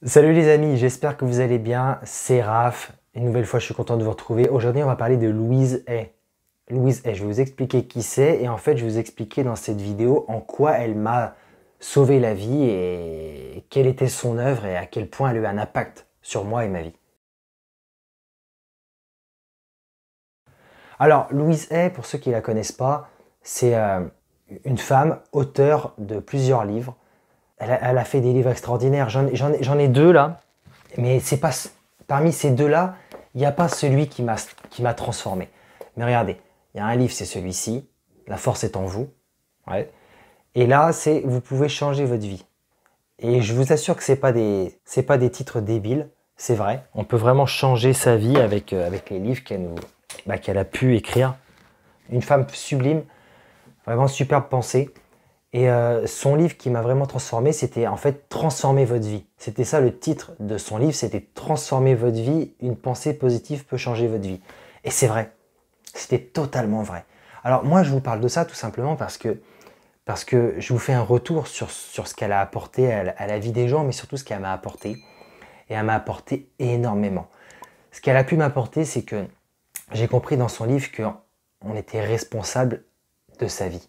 Salut les amis, j'espère que vous allez bien, c'est Raph. Une nouvelle fois, je suis content de vous retrouver. Aujourd'hui, on va parler de Louise Hay. Louise Hay, je vais vous expliquer qui c'est et en fait, je vais vous expliquer dans cette vidéo en quoi elle m'a sauvé la vie et quelle était son œuvre et à quel point elle a eu un impact sur moi et ma vie. Alors, Louise Hay, pour ceux qui ne la connaissent pas, c'est une femme auteure de plusieurs livres. Elle a fait des livres extraordinaires. J'en ai deux là. Mais c'est pas parmi ces deux-là, il n'y a pas celui qui m'a transformé. Mais regardez, il y a un livre, c'est celui-ci, La force est en vous. Ouais. Et là, c'est vous pouvez changer votre vie. Et je vous assure que c'est pas des titres débiles, c'est vrai. On peut vraiment changer sa vie avec les livres qu'elle a pu écrire. Une femme sublime, vraiment superbe pensée. Et son livre qui m'a vraiment transformé, c'était en fait Transformer votre vie. C'était ça le titre de son livre, c'était Transformer votre vie, une pensée positive peut changer votre vie. Et c'est vrai, c'était totalement vrai. Alors moi je vous parle de ça tout simplement parce que je vous fais un retour sur ce qu'elle a apporté à la vie des gens, mais surtout ce qu'elle m'a apporté. Et elle m'a apporté énormément. Ce qu'elle a pu m'apporter, c'est que j'ai compris dans son livre qu'on était responsable de sa vie.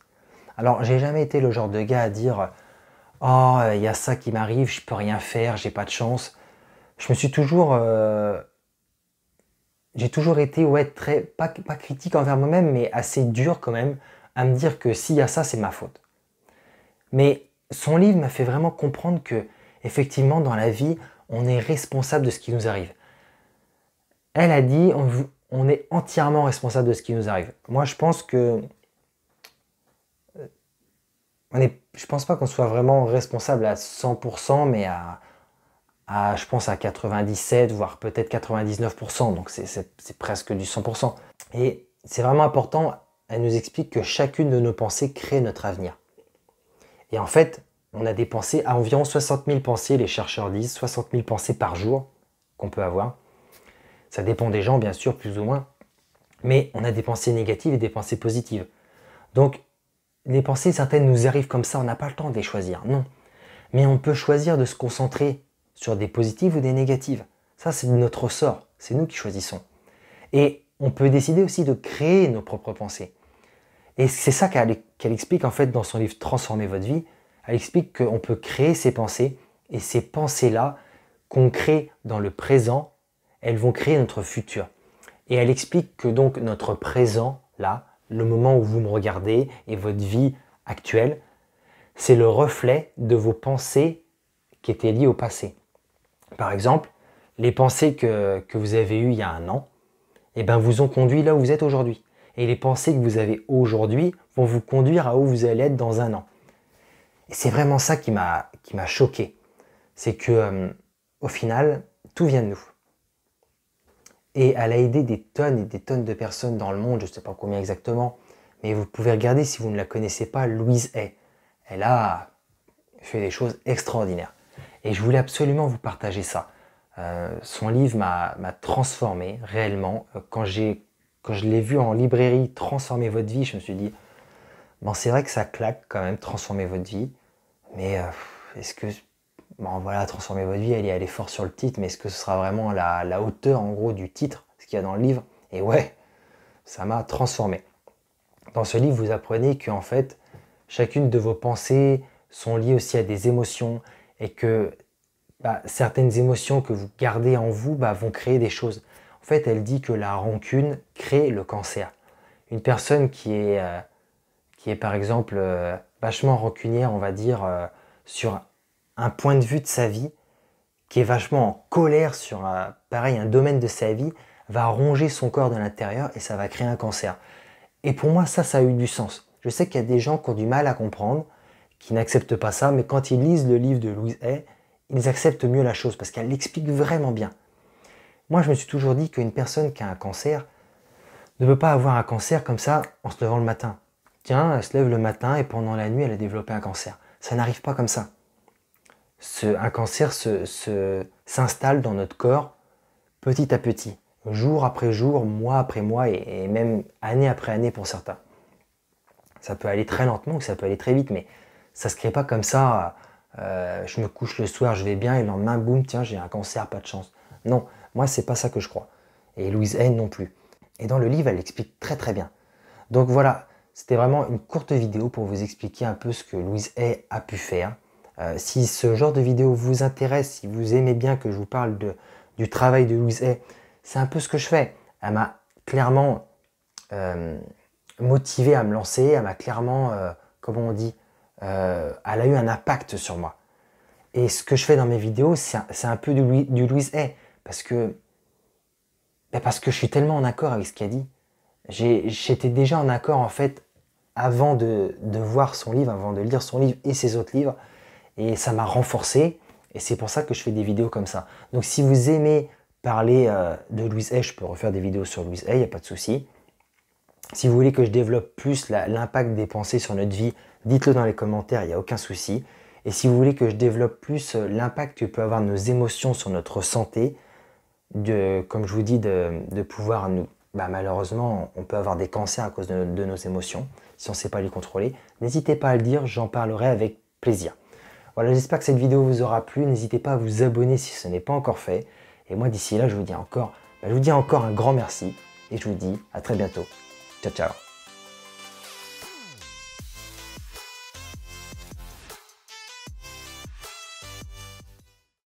Alors, j'ai jamais été le genre de gars à dire « Oh, il y a ça qui m'arrive, je peux rien faire, j'ai pas de chance. » Je me suis toujours... j'ai toujours été pas critique envers moi-même, mais assez dur quand même, à me dire que s'il y a ça, c'est ma faute. Mais son livre m'a fait vraiment comprendre que, effectivement, dans la vie, on est responsable de ce qui nous arrive. Elle a dit on est entièrement responsable de ce qui nous arrive. Moi, je pense que je pense pas qu'on soit vraiment responsable à 100%, mais je pense à 97, voire peut-être 99%, donc c'est presque du 100%. Et c'est vraiment important, elle nous explique que chacune de nos pensées crée notre avenir. Et en fait, on a des pensées, à environ 60 000 pensées, les chercheurs disent, 60 000 pensées par jour qu'on peut avoir. Ça dépend des gens, bien sûr, plus ou moins. Mais on a des pensées négatives et des pensées positives. Donc, les pensées, certaines nous arrivent comme ça, on n'a pas le temps de les choisir, non. Mais on peut choisir de se concentrer sur des positives ou des négatives. Ça, c'est notre sort, c'est nous qui choisissons. Et on peut décider aussi de créer nos propres pensées. Et c'est ça qu'elle explique en fait dans son livre Transformer votre vie. Elle explique qu'on peut créer ses pensées et ces pensées-là qu'on crée dans le présent, elles vont créer notre futur. Et elle explique que donc notre présent, là, le moment où vous me regardez et votre vie actuelle, c'est le reflet de vos pensées qui étaient liées au passé. Par exemple, les pensées que vous avez eues il y a un an, vous ont conduit là où vous êtes aujourd'hui. Et les pensées que vous avez aujourd'hui vont vous conduire à où vous allez être dans un an. Et c'est vraiment ça qui m'a choqué. C'est que, au final, tout vient de nous. Et elle a aidé des tonnes et des tonnes de personnes dans le monde, je ne sais pas combien exactement, mais vous pouvez regarder si vous ne la connaissez pas, Louise Hay. Elle a fait des choses extraordinaires. Et je voulais absolument vous partager ça. Son livre m'a transformé réellement. Quand je l'ai vu en librairie, Transformer votre vie, je me suis dit, bon, c'est vrai que ça claque quand même, Transformer votre vie, mais est-ce que, bon voilà, Transformer votre vie, elle est forte sur le titre, mais est-ce que ce sera vraiment la hauteur en gros du titre, ce qu'il y a dans le livre? Et ouais, ça m'a transformé. Dans ce livre, vous apprenez qu'en fait, chacune de vos pensées sont liées aussi à des émotions et que certaines émotions que vous gardez en vous vont créer des choses. En fait, elle dit que la rancune crée le cancer. Une personne qui est par exemple vachement rancunière, on va dire, sur un point de vue de sa vie, qui est vachement en colère sur pareil, un domaine de sa vie, va ronger son corps de l'intérieur et ça va créer un cancer. Et pour moi, ça a eu du sens. Je sais qu'il y a des gens qui ont du mal à comprendre, qui n'acceptent pas ça, mais quand ils lisent le livre de Louise Hay, ils acceptent mieux la chose parce qu'elle l'explique vraiment bien. Moi, je me suis toujours dit qu'une personne qui a un cancer ne peut pas avoir un cancer comme ça en se levant le matin. Tiens, elle se lève le matin et pendant la nuit, elle a développé un cancer. Ça n'arrive pas comme ça. Un cancer s'installe dans notre corps petit à petit, jour après jour, mois après mois et même année après année pour certains. Ça peut aller très lentement ou ça peut aller très vite, mais ça ne se crée pas comme ça je me couche le soir, je vais bien, et le lendemain, boum, tiens, j'ai un cancer, pas de chance. Non, moi, c'est pas ça que je crois. Et Louise Hay non plus. Et dans le livre, elle l'explique très très bien. Donc voilà, c'était vraiment une courte vidéo pour vous expliquer un peu ce que Louise Hay a pu faire. Si ce genre de vidéo vous intéresse, si vous aimez bien que je vous parle du travail de Louise Hay, c'est un peu ce que je fais. Elle m'a clairement motivé à me lancer, elle m'a clairement, comment on dit, elle a eu un impact sur moi. Et ce que je fais dans mes vidéos, c'est un peu du Louise Hay, parce que je suis tellement en accord avec ce qu'elle dit. J'étais déjà en accord en fait avant de voir son livre, avant de lire son livre et ses autres livres, et ça m'a renforcé, et c'est pour ça que je fais des vidéos comme ça. Donc si vous aimez parler de Louise Hay, je peux refaire des vidéos sur Louise Hay, il n'y a pas de souci. Si vous voulez que je développe plus l'impact des pensées sur notre vie, dites-le dans les commentaires, il n'y a aucun souci. Et si vous voulez que je développe plus l'impact que peut avoir nos émotions sur notre santé, comme je vous dis, de pouvoir nous... malheureusement, on peut avoir des cancers à cause de nos émotions, si on ne sait pas les contrôler. N'hésitez pas à le dire, j'en parlerai avec plaisir. Voilà, j'espère que cette vidéo vous aura plu. N'hésitez pas à vous abonner si ce n'est pas encore fait. Et moi, d'ici là, je vous dis encore un grand merci. Et je vous dis à très bientôt. Ciao, ciao.